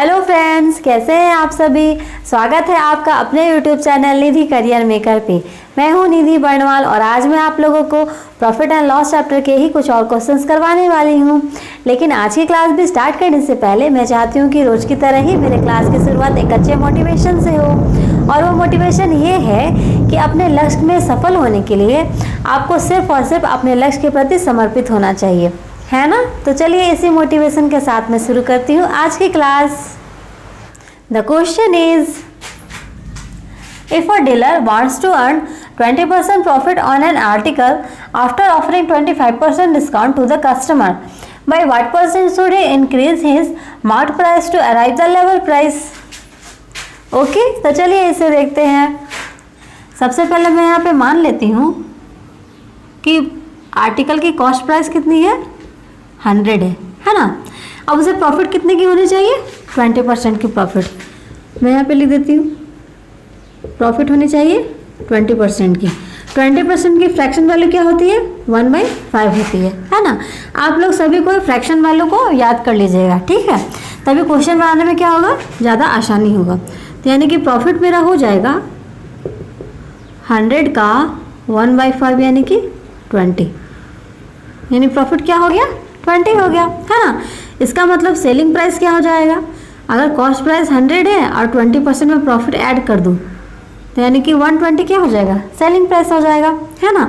Hello friends, कैसे हैं आप सभी। स्वागत है आपका अपने यूट्यूब चैनल निधि करियर मेकर पे। मैं हूं निधि बर्णवाल और आज मैं आप लोगों को प्रॉफिट एंड लॉस चैप्टर के ही कुछ और क्वेश्चंस करवाने वाली हूं। लेकिन आज की क्लास भी स्टार्ट करने से पहले मैं चाहती हूं कि रोज की तरह ही मेरे क्लास की शुरुआत एक अच्छे मोटिवेशन से हो। और वो मोटिवेशन ये है कि अपने लक्ष्य में सफल होने के लिए आपको सिर्फ और सिर्फ अपने लक्ष्य के प्रति समर्पित होना चाहिए, है ना। तो चलिए इसी मोटिवेशन के साथ मैं शुरू करती हूँ आज की class. The question is, if a dealer wants to earn 20% profit on an article after offering 25% discount to the customer, by what % should he increase his marked price to arrive the level price? Okay, तो चलिए इसे देखते हैं। सबसे पहले मैं यहाँ पे मान लेती हूँ कि आर्टिकल की कॉस्ट प्राइस कितनी है, 100 है ना। अब उसे प्रॉफिट कितने की होनी चाहिए, 20% की प्रॉफिट। मैं यहाँ पे लिख देती हूँ, प्रॉफिट होनी चाहिए 20% की। 20% की फ्रैक्शन वैल्यू क्या होती है, 1/5 होती है ना। आप लोग सभी को फ्रैक्शन वैल्यू को याद कर लीजिएगा, ठीक है। तभी क्वेश्चन बनाने में क्या होगा, ज़्यादा आसानी होगा। तो यानी कि प्रॉफिट मेरा हो जाएगा 100 का 1/5 यानी कि 20, यानी प्रॉफिट क्या हो गया, 20 हो गया, है ना। इसका मतलब सेलिंग प्राइस क्या हो जाएगा, अगर कॉस्ट प्राइस 100 है और 20% में प्रॉफिट ऐड कर दूँ तो यानी कि 120 क्या हो जाएगा, सेलिंग प्राइस हो जाएगा, है ना।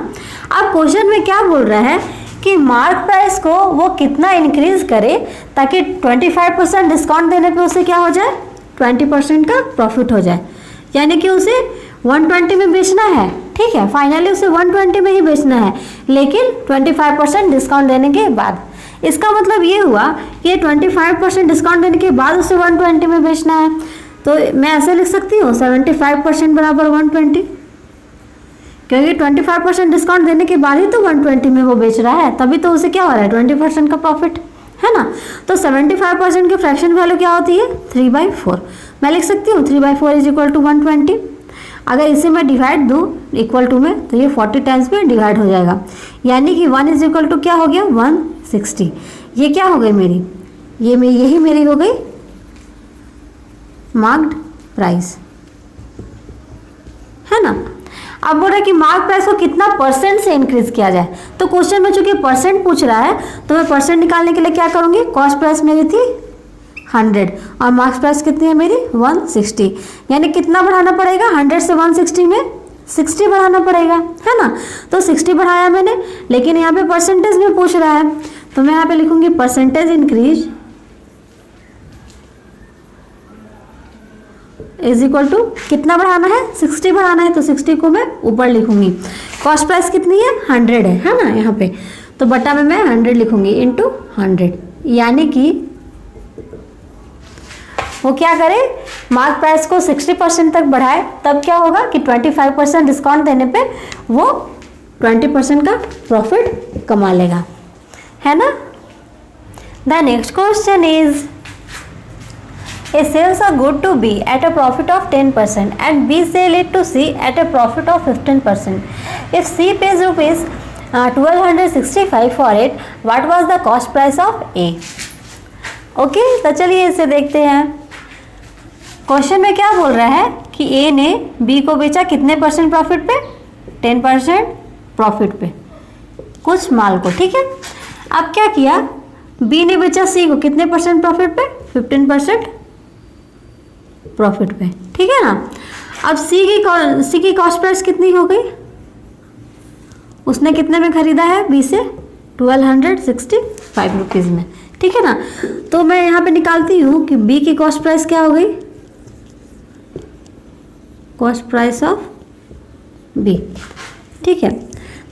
अब क्वेश्चन में क्या बोल रहा है कि मार्क प्राइस को वो कितना इंक्रीज करे ताकि 25% डिस्काउंट देने पे उसे क्या हो जाए, 20% का प्रॉफिट हो जाए। यानी कि उसे 120 में बेचना है, ठीक है। फाइनली उसे 120 में ही बेचना है, लेकिन 25% डिस्काउंट देने के बाद। इसका मतलब ये हुआ कि 25% डिस्काउंट देने के बाद उसे 120 में बेचना है। तो मैं ऐसे लिख सकती हूँ 75% बराबर 120, क्योंकि 25% डिस्काउंट देने के बाद ही तो 120 में वो बेच रहा है, तभी तो उसे क्या हो रहा है, 20% का प्रॉफिट, है ना। तो 75% की फ्रैक्शन वैल्यू क्या होती है, 3/4। मैं लिख सकती हूँ 3/4 इज इक्वल टू 120। अगर इसे मैं डिवाइड दूँ इक्वल टू में तो ये 40 टाइम्स में डिवाइड हो जाएगा, यानी कि 1 इज इक्वल टू क्या हो गया, 160। ये क्या हो गई मेरी, यही मेरी हो गई मार्क्ड प्राइस, है ना। अब बोल रहा है कि मार्क प्राइस को कितना परसेंट से इंक्रीज किया जाए। तो क्वेश्चन में चूंकि परसेंट पूछ रहा है तो मैं परसेंट निकालने के लिए क्या करूंगी, कॉस्ट प्राइस मेरी थी 100 और मार्क्स प्राइस कितनी है मेरी 160, यानी कितना बढ़ाना पड़ेगा, 100 से 160 में 60 बढ़ाना पड़ेगा, है ना। तो 60 बढ़ाया मैंने, लेकिन यहाँ पे परसेंटेज में पूछ रहा है तो मैं यहाँ पे लिखूंगी percentage increase is equal to कितना बढ़ाना है, 60 बढ़ाना है, तो 60 को मैं ऊपर लिखूंगी। कॉस्ट प्राइस कितनी है, 100 है ना यहाँ पे, तो बटा में मैं 100 लिखूंगी इंटू 100, यानी कि वो क्या करे, मार्क प्राइस को 60% तक बढ़ाए, तब क्या होगा कि 25% डिस्काउंट देने पे वो 20% का प्रॉफिट कमा लेगा, है ना। The next question is, A sells a good to B at a profit of 10% and B sell it to C at a profit of 15%. If C pays rupees 1265 for it, what was the cost price of A? Okay, तो चलिए इसे देखते हैं। Question में क्या बोल रहा है कि A ने B को बेचा कितने परसेंट प्रॉफिट पे, 10% प्रॉफिट पे कुछ माल को, ठीक है। अब क्या किया, B ने बेचा C को कितने परसेंट प्रॉफिट पे, 15% प्रॉफिट पे, ठीक है ना। अब सी की कॉस्ट प्राइस कितनी हो गई, उसने कितने में खरीदा है, बी से 1265 रुपीज़ में, ठीक है ना। तो मैं यहाँ पे निकालती हूँ कि बी की कॉस्ट प्राइस क्या हो गई, कॉस्ट प्राइस ऑफ बी, ठीक है।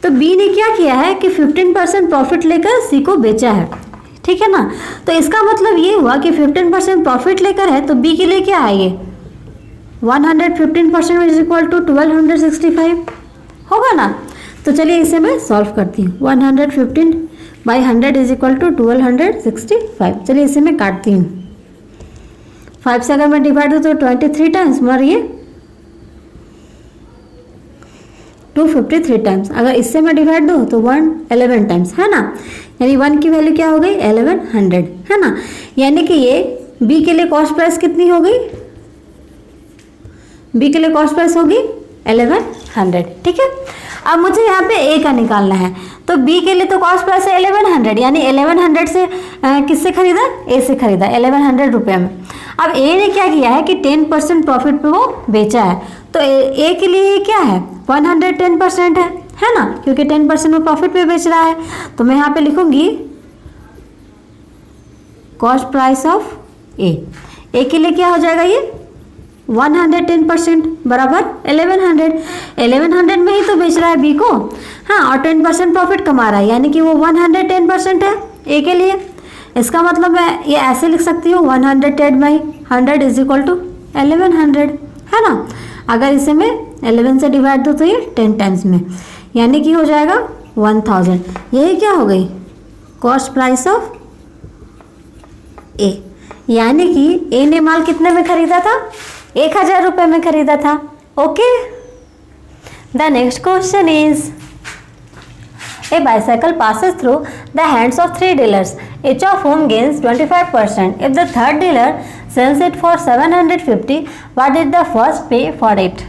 तो बी ने क्या किया है कि 15% प्रॉफिट लेकर सी को बेचा है, ठीक है ना। तो इसका मतलब ये हुआ कि 15% प्रॉफिट लेकर है, तो बी के लिए क्या है, ये 115% इज इक्वल टू 1265 होगा ना। तो चलिए इसे मैं सॉल्व करती हूँ। 115/100 इज इक्वल टू 1265। चलिए इसे मैं काटती हूँ, 5 से अगर मैं डिवाइड दूँ तो 23 टाइम्स, और ये 253 टाइम्स। अगर इससे मैं डिवाइड दूँ तो 111 टाइम्स, है ना। यानी 1 की वैल्यू क्या हो गई, 1100, है ना। यानी कि ये बी के लिए कॉस्ट प्राइस कितनी हो गई, बी के लिए कॉस्ट प्राइस होगी 1100, ठीक है। अब मुझे यहाँ पे ए का निकालना है, तो बी के लिए तो कॉस्ट प्राइस है 1100, यानी 1100 से किससे खरीदा, ए से खरीदा 1100 रुपये में। अब ए ने क्या किया है कि 10% प्रॉफिट पे वो बेचा है, तो ए के लिए ये क्या है 110% है ना, क्योंकि 10% में प्रॉफिट पे बेच रहा है। तो मैं यहाँ पे लिखूंगी कॉस्ट प्राइस ऑफ ए के लिए क्या हो जाएगा ये 110% बराबर 1100 में ही तो बेच रहा है बी को, हाँ, और 10% प्रॉफिट कमा रहा है, यानी कि वो 110% है ए के लिए। इसका मतलब मैं ये ऐसे लिख सकती हूँ 110/100 इज इक्वल टू 1100, है ना। अगर इसे मैं 11 से डिवाइड दूँ तो ये 10 टाइम्स में, यानी कि हो जाएगा 1000। यही क्या हो गई कॉस्ट प्राइस ऑफ ए, यानी कि ए ने माल कितने में खरीदा था, 1000 रुपये में खरीदा था। Okay, the next question is A bicycle passes through the hands of 3 dealers, each of whom gains 25%. If the third dealer sells it for 750, what did the first pay for it?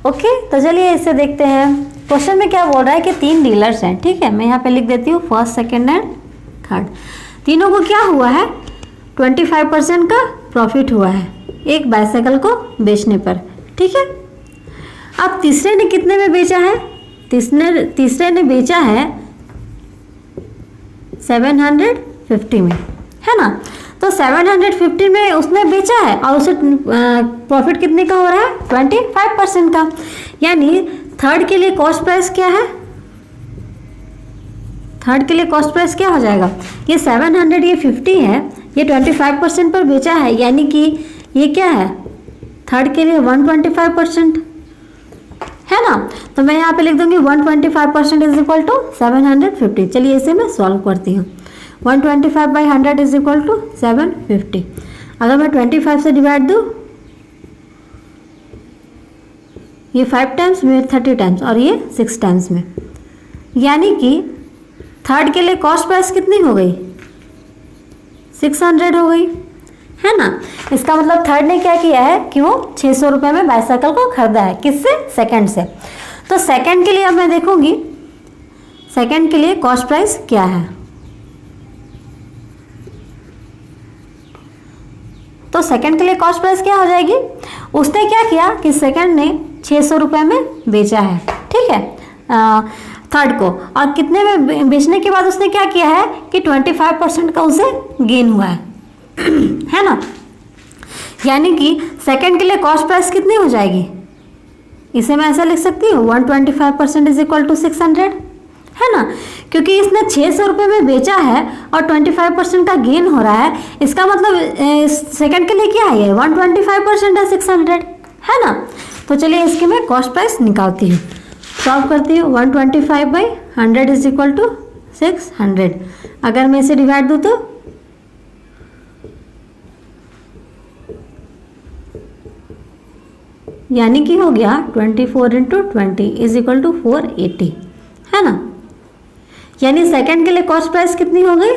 Okay, तो चलिए इसे देखते हैं। Question में क्या बोल रहा है कि 3 डीलर्स हैं, ठीक है। मैं यहाँ पे लिख देती हूँ फर्स्ट, सेकेंड एंड थर्ड। तीनों को क्या हुआ है 25% का प्रॉफिट हुआ है एक बाइसाइकिल को बेचने पर, ठीक है। अब तीसरे ने कितने में बेचा है, तीसरे ने बेचा है 750 में, है ना। तो 750 में उसने बेचा है और उसे प्रॉफिट कितने का हो रहा है 25% का, यानी थर्ड के लिए कॉस्ट प्राइस क्या है, थर्ड के लिए कॉस्ट प्राइस क्या हो जाएगा, ये 700 ये 50 है, ये 25% पर बेचा है, यानी कि ये क्या है थर्ड के लिए 125%, है ना। तो मैं यहाँ पे लिख दूंगी 125% इज इक्वल टू 750। चलिए इसे मैं सॉल्व करती हूँ। 125/100 इज इक्वल टू 750। अगर मैं 25 से डिवाइड दूँ, ये 5 टाइम्स में, 30 टाइम्स और ये 6 टाइम्स में, यानी कि थर्ड के लिए कॉस्ट प्राइस कितनी हो गई 600 हो गई, है ना। इसका मतलब थर्ड ने क्या किया है कि वो 600 रुपये में बाइसाइकिल को खरीदा है, किससे, सेकंड से। तो सेकंड के लिए अब मैं देखूंगी सेकंड के लिए कॉस्ट प्राइस क्या है। तो सेकंड के लिए कॉस्ट प्राइस क्या हो जाएगी, उसने क्या किया कि सेकंड ने 600 रुपये में बेचा है, ठीक है, थर्ड को, और कितने में बेचने के बाद उसने क्या किया है कि 25% का उसे गेन हुआ है ना। यानी कि सेकंड के लिए कॉस्ट प्राइस कितनी हो जाएगी, इसे मैं ऐसा लिख सकती हूँ 125% इज इक्वल टू 600, है ना, क्योंकि इसने 600 रुपये में बेचा है और 25% का गेन हो रहा है। इसका मतलब सेकंड के लिए क्या है, ये 125% है 600, है ना। तो चलिए इसकी मैं कॉस्ट प्राइस निकालती हूँ, सॉल्व करती हूँ। 125/100 इज इक्वल टू 600। अगर मैं इसे डिवाइड दूँ तो यानी कि हो गया 24 × 20 इज इक्वल टू 480, है ना। यानी सेकंड के लिए कॉस्ट प्राइस कितनी हो गई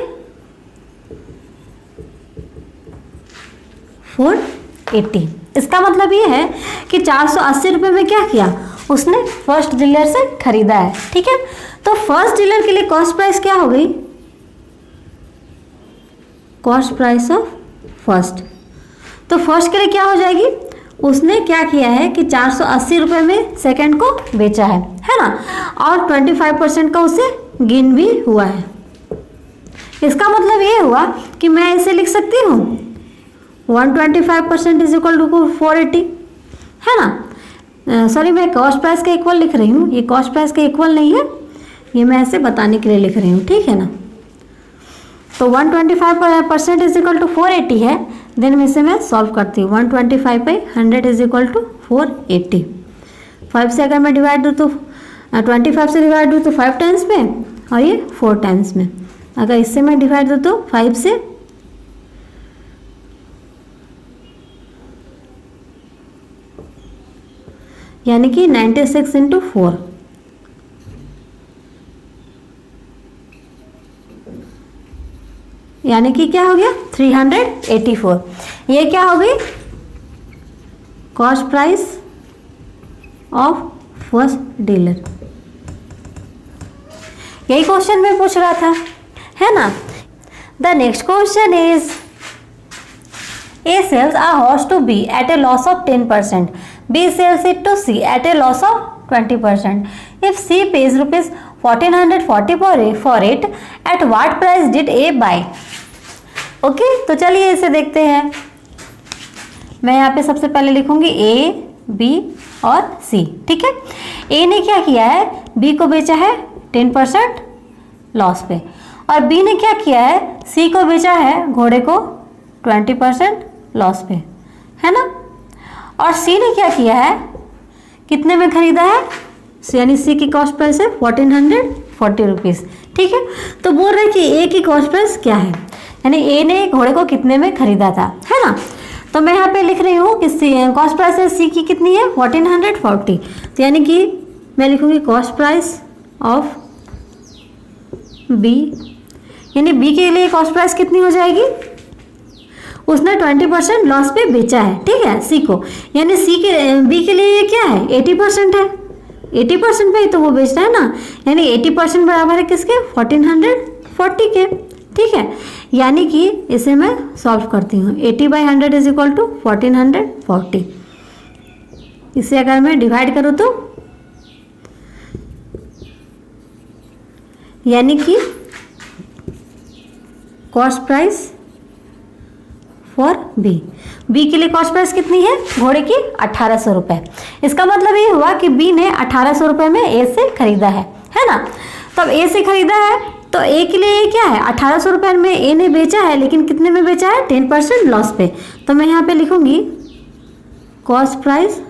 480। इसका मतलब ये है कि 480 रुपये में क्या किया उसने फर्स्ट डीलर से खरीदा है, ठीक है। तो फर्स्ट डीलर के लिए कॉस्ट प्राइस क्या हो गई, कॉस्ट प्राइस ऑफ फर्स्ट। तो फर्स्ट के लिए क्या हो जाएगी, उसने क्या किया है कि 480 रुपये में सेकंड को बेचा है ना, और 25% का उसे गेन भी हुआ है। इसका मतलब ये हुआ कि मैं इसे लिख सकती हूँ 125% इज इक्वल टू 480, है ना। सॉरी, मैं कॉस्ट प्राइस के इक्वल लिख रही हूँ, ये कॉस्ट प्राइस के इक्वल नहीं है, ये मैं ऐसे बताने के लिए लिख रही हूँ, ठीक है ना। तो 125% इज इक्वल टू 480 है, देन में से मैं सॉल्व करती हूँ। 125/100 इज इक्वल टू 480। 5 से अगर मैं डिवाइड दूँ तो 25 से डिवाइड दूँ तो 5 टाइम्स में और ये 4 टाइम्स में। अगर इससे मैं डिवाइड दूँ तो 5 से, यानी कि 96 × 4, यानी कि क्या हो गया 384। ये क्या हो गई cost price of first dealer. यही क्वेश्चन में पूछ रहा था, है ना। The next question is A sells a horse to B at a loss of 10%. B sells it to C at a loss of 20%. If C pays rupees 1440 for it, at what price did A buy? Okay, तो चलिए इसे देखते हैं। मैं यहाँ पे सबसे पहले लिखूंगी A, B और C, ठीक है। A ने क्या किया है, B को बेचा है 10% लॉस पे, और B ने क्या किया है, C को बेचा है घोड़े को 20% लॉस पे, है ना। और C ने क्या किया है, कितने में खरीदा है, यानी C की कॉस्ट प्राइस है 1440 रुपीज़, ठीक है। तो बोल रहे हैं कि A की कॉस्ट प्राइस क्या है, यानी A ने घोड़े को कितने में खरीदा था, है ना। तो मैं यहाँ पे लिख रही हूँ कि कॉस्ट प्राइस है C की कितनी है 1440, तो यानी कि मैं लिखूँगी कॉस्ट प्राइस ऑफ B, यानी B के लिए कॉस्ट प्राइस कितनी हो जाएगी, उसने 20% लॉस पे बेचा है, ठीक है, सी को, यानी सी के बी के लिए ये क्या है 80% है, 80% पे ही तो वो बेच रहा है ना, यानी 80% बराबर है किसके 1440 के, ठीक है। यानी कि इसे मैं सॉल्व करती हूँ, 80/100 इज इक्वल टू 1440। इसे अगर मैं डिवाइड करूँ तो यानी कि कॉस्ट प्राइस फॉर बी के लिए कॉस्ट प्राइस कितनी है घोड़े की 1800 रुपये। इसका मतलब ये हुआ कि बी ने 1800 रुपये में ए से खरीदा है ना। तब ए से खरीदा है तो ए के लिए क्या है 1800 रुपये में ए ने बेचा है, लेकिन कितने में बेचा है 10% लॉस पे। तो मैं यहाँ पे लिखूँगी कॉस्ट प्राइस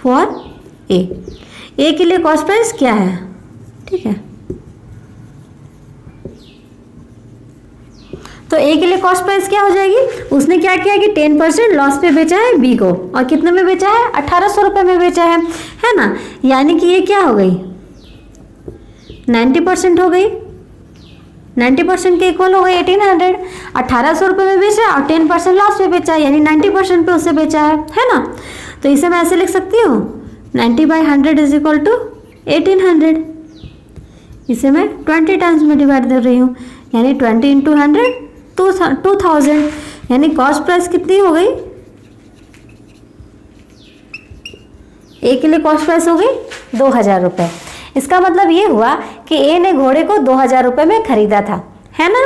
फॉर ए के लिए कॉस्ट प्राइस क्या है, ठीक है। तो ए के लिए कॉस्ट प्राइस क्या हो जाएगी, उसने क्या किया कि 10% लॉस पे बेचा है बी को, और कितने में बेचा है 1800 रुपये में बेचा है ना। यानी कि ये क्या हो गई 90% हो गई, 90% के इक्वल हो गई 1800। 1800 रुपये में बेचा और 10% लॉस पे बेचा, यानी 90% पे उसे बेचा है ना। तो इसे मैं ऐसे लिख सकती हूँ 90/100 इज इक्वल टू 1800। इसे मैं 20 टाइम्स में डिवाइड कर रही हूँ, यानी 20 इंटू 100 2000, यानी कॉस्ट प्राइस कितनी हो गई, ए के लिए कॉस्ट प्राइस हो गई 2000 रुपये। इसका मतलब ये हुआ कि ए ने घोड़े को 2000 रुपये में खरीदा था, है ना।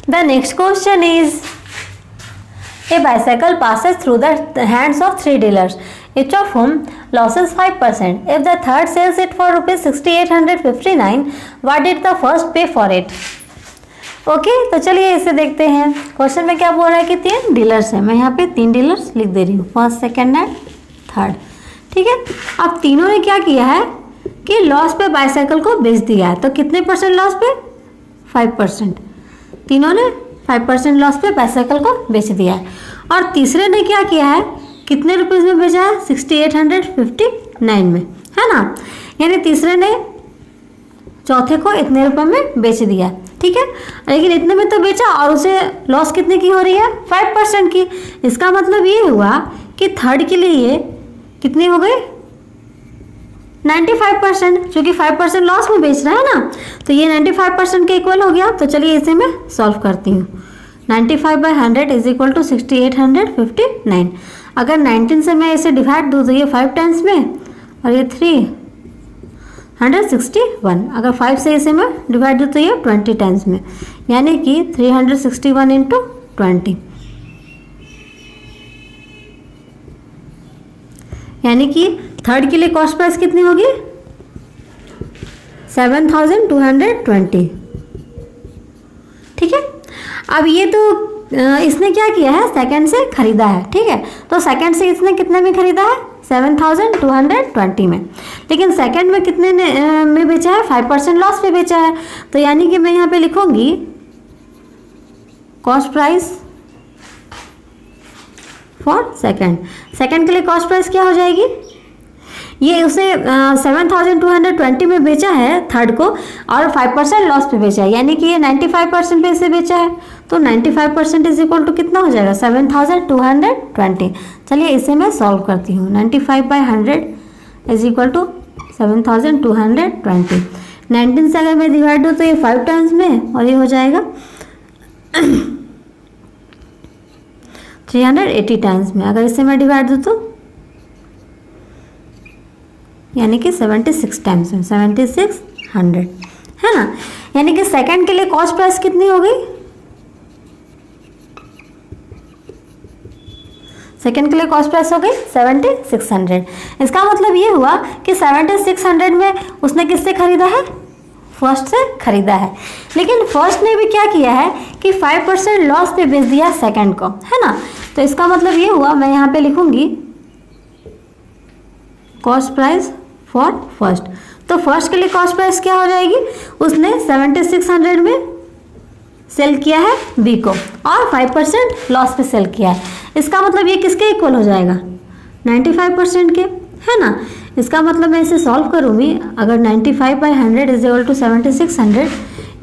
The next question is A bicycle passes through the hands of 3 dealers, each of whom loses 5%. If the third sells it for rupees 6859, what did the first pay for it? Okay, तो चलिए इसे देखते हैं। Question में क्या बोल रहा है कि 3 डीलर्स हैं, मैं यहाँ पे 3 डीलर्स लिख दे रही हूँ, फर्स्ट सेकेंड एंड थर्ड, ठीक है। अब तीनों ने क्या किया है कि लॉस पे बाइसाइकिल को बेच दिया है, तो कितने परसेंट लॉस पे 5%, तीनों ने 5% लॉस पे बाइसाइकिल को बेच दिया है। और तीसरे ने क्या किया है, कितने रुपीज़ में बेचा है 6859 में, है ना। यानी तीसरे ने चौथे को इतने रुपए में बेच दिया, ठीक है। लेकिन इतने में तो बेचा और उसे लॉस कितने की हो रही है 5% की। इसका मतलब ये हुआ कि थर्ड के लिए ये कितनी हो गई 95%, क्योंकि 5% लॉस में बेच रहा है ना, तो ये 95% के इक्वल हो गया। तो चलिए इसे मैं सॉल्व करती हूँ। 95/100 इज इक्वल टू 6859। अगर 19 से मैं इसे डिवाइड दूँ तो ये 5 टाइम्स में और ये 361। अगर 5 से इसे मैं डिवाइड दूँ तो ये 20 टाइम्स में, यानी कि 361 इंटू 20, यानी कि थर्ड के लिए कॉस्ट प्राइस कितनी होगी 7220, ठीक है। अब ये तो इसने क्या किया है सेकंड से खरीदा है, ठीक है। तो सेकंड से इसने कितने में खरीदा है 7220 में, लेकिन सेकंड में कितने में बेचा है 5% लॉस पे बेचा है। तो यानी कि मैं यहाँ पे लिखूंगी cost price for second. Second के लिए कॉस्ट प्राइस क्या हो जाएगी, ये उसे 7220 में बेचा है थर्ड को और 5% लॉस पे बेचा है, यानी कि ये 95% पे इसे बेचा है। तो 95% इज इक्वल टू कितना हो जाएगा 7220। चलिए इसे मैं सॉल्व करती हूँ। 95/100 इज इक्वल टू 7220। 19 से अगर मैं डिवाइड दूँ तो ये 5 टाइम्स में और ये हो जाएगा 380 टाइम्स में। अगर इसे मैं डिवाइड दूँ तो यानी कि 76 टाइम्स में, 7600 है ना। यानी कि सेकंड के लिए कॉस्ट प्राइस कितनी हो गई, सेकंड के लिए कॉस्ट प्राइस हो गई 7600। इसका मतलब ये हुआ कि 7600 में उसने किससे खरीदा है, फर्स्ट से खरीदा है। लेकिन फर्स्ट ने भी क्या किया है कि 5% लॉस पे बेच दिया सेकंड को, है ना। तो इसका मतलब ये हुआ, मैं यहाँ पे लिखूंगी कॉस्ट प्राइस फॉर फर्स्ट। तो फर्स्ट के लिए कॉस्ट प्राइस क्या हो जाएगी, उसने 7600 में सेल किया है बी को और 5% लॉस पे सेल किया है। इसका मतलब ये किसके इक्वल हो जाएगा, 95% के, है ना। इसका मतलब मैं इसे सॉल्व करूँगी। अगर 95/100 इज इक्वल टू 7600,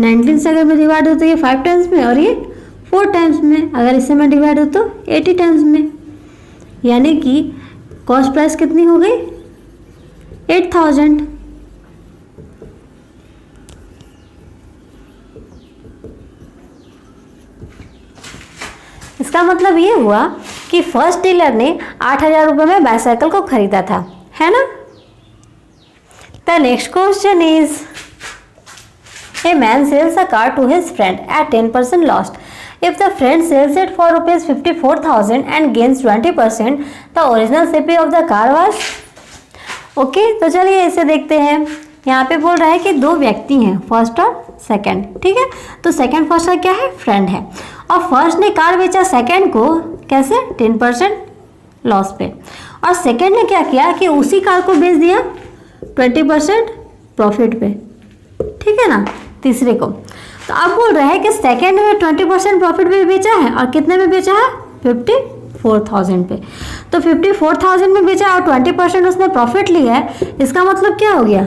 19 से अगर मैं डिवाइड हो तो ये 5 टाइम्स में और ये 4 टाइम्स में। अगर इसे मैं डिवाइड हो तो 80 टाइम्स में, यानी कि कॉस्ट प्राइस कितनी हो गई 8000। इसका मतलब ये हुआ कि फर्स्ट डीलर ने 8000 रुपये में बाईसाइकिल को खरीदा था, है ना। The next question is a man sells a car to his friend at 10% loss. If the friend sells it for ₹54,000 and gains 20%, the original CP of the car was. Okay, तो चलिए इसे देखते हैं। यहाँ पे बोल रहा है कि दो व्यक्ति हैं, फर्स्ट और सेकंड, ठीक है। तो सेकंड फर्स्ट का क्या है, फ्रेंड है, और फर्स्ट ने कार बेचा सेकंड को कैसे 10% लॉस पे, और सेकंड ने क्या किया कि उसी कार को बेच दिया 20% प्रॉफिट पे, ठीक है ना, तीसरे को। तो अब बोल रहा है कि सेकंड में 20% प्रॉफिट पे बेचा है और कितने में बेचा है 54,000 पे। तो 54,000 में बेचा और 20% उसने प्रॉफिट लिया है। इसका मतलब क्या हो गया,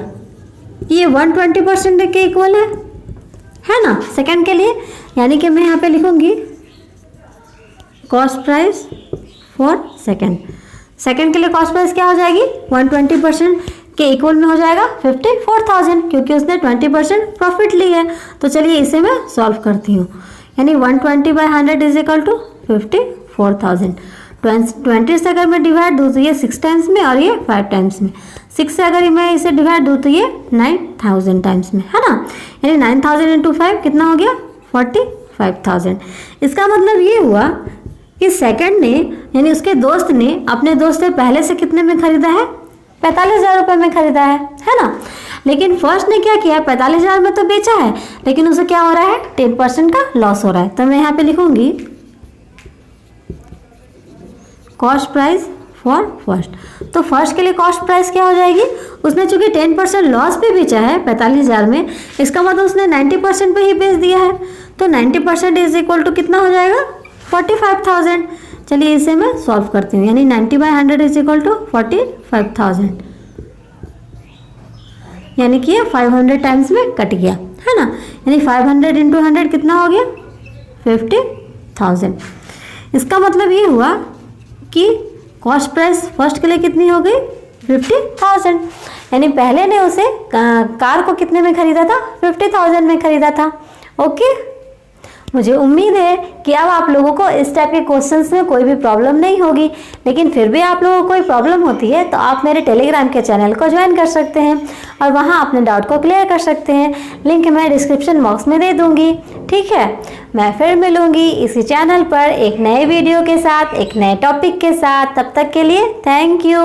ये 120% के इक्वल है ना सेकंड के लिए। यानी कि मैं यहाँ पे लिखूंगी cost price for second. Second के लिए कॉस्ट प्राइस क्या हो जाएगी 120% के इक्वल में हो जाएगा 54,000, क्योंकि उसने 20% प्रॉफिट ली है। तो चलिए इसे मैं सॉल्व करती हूँ। यानी 120/100 इज इक्वल टू 54,000। 20 से अगर मैं डिवाइड दूँ तो ये 6 टाइम्स में और ये 5 टाइम्स में। 6 से अगर मैं इसे डिवाइड दूँ तो ये 9000 टाइम्स में, है ना। यानी 9000 इंटू 5 कितना हो गया 45,000। इसका मतलब ये हुआ कि सेकंड ने यानी उसके दोस्त ने अपने दोस्त से पहले से कितने में खरीदा है 45,000 रुपये में खरीदा है ना। लेकिन फर्स्ट ने क्या किया 45,000 में तो बेचा है, लेकिन उसे क्या हो रहा है 10% का लॉस हो रहा है। तो मैं यहाँ पे लिखूंगी कॉस्ट प्राइस फॉर फर्स्ट। तो फर्स्ट के लिए कॉस्ट प्राइस क्या हो जाएगी, उसने चूंकि 10% लॉस पे बेचा है 45,000 में, इसका मतलब उसने 90% पे ही बेच दिया है। तो 90% इज इक्वल टू कितना हो जाएगा 45,000। चलिए इसे मैं सॉल्व करती हूँ। यानी 90/100 इज इक्वल टू 45,000, यानी कि ये 500 टाइम्स में कट गया, है ना। यानी 500 इंटू 100 कितना हो गया 50,000। इसका मतलब ये हुआ कि कॉस्ट प्राइस फर्स्ट के लिए कितनी हो गई 50,000। यानी पहले ने उसे कार को कितने में खरीदा था 50,000 में खरीदा था। ओके, मुझे उम्मीद है कि अब आप लोगों को इस टाइप के क्वेश्चंस में कोई भी प्रॉब्लम नहीं होगी। लेकिन फिर भी आप लोगों को कोई प्रॉब्लम होती है तो आप मेरे टेलीग्राम के चैनल को ज्वाइन कर सकते हैं और वहां अपने डाउट को क्लियर कर सकते हैं। लिंक मैं डिस्क्रिप्शन बॉक्स में दे दूंगी, ठीक है। मैं फिर मिलूंगी इसी चैनल पर एक नए वीडियो के साथ, एक नए टॉपिक के साथ। तब तक के लिए थैंक यू।